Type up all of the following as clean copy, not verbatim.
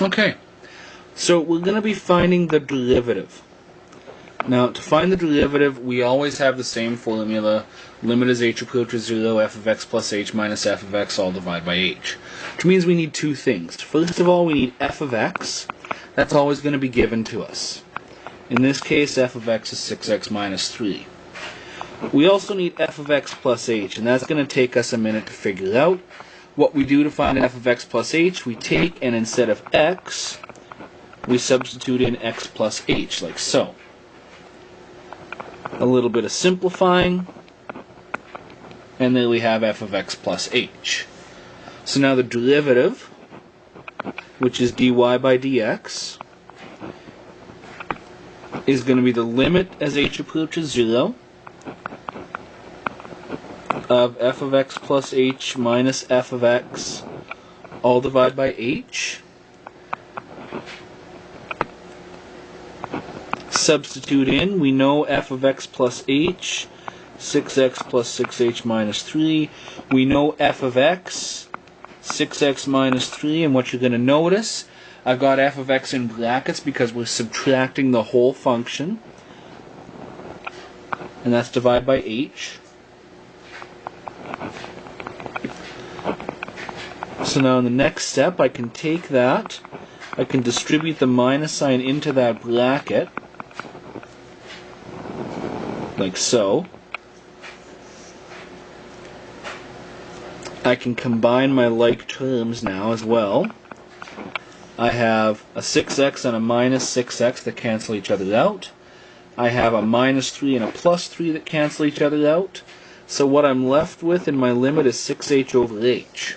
Okay, so we're going to be finding the derivative. Now, to find the derivative, we always have the same formula. Limit as h approaches 0, f of x plus h minus f of x all divided by h. Which means we need two things. First of all, we need f of x. That's always going to be given to us. In this case, f of x is 6x minus 3. We also need f of x plus h, and that's going to take us a minute to figure out. What we do to find f of x plus h, we take, and instead of x, we substitute in x plus h, like so. A little bit of simplifying, and then we have f of x plus h. So now the derivative, which is dy by dx, is going to be the limit as h approaches 0 of f of x plus h minus f of x all divided by h. Substitute in, we know f of x plus h, 6x plus 6h minus 3. We know f of x, 6x minus 3, and what you're going to notice, I've got f of x in brackets because we're subtracting the whole function, and that's divided by h. So now in the next step, I can take that, I can distribute the minus sign into that bracket, like so. I can combine my like terms now as well. I have a 6x and a minus 6x that cancel each other out. I have a minus 3 and a plus 3 that cancel each other out. So what I'm left with in my limit is 6h over h.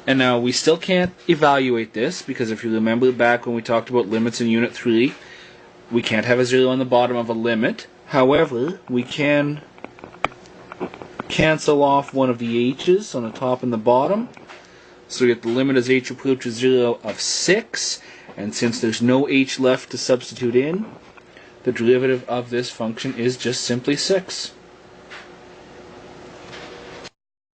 And now we still can't evaluate this because if you remember back when we talked about limits in Unit 3, we can't have a 0 on the bottom of a limit. However, we can cancel off one of the h's on the top and the bottom. So we get the limit as h approaches 0 of 6, and since there's no h left to substitute in, the derivative of this function is just simply 6.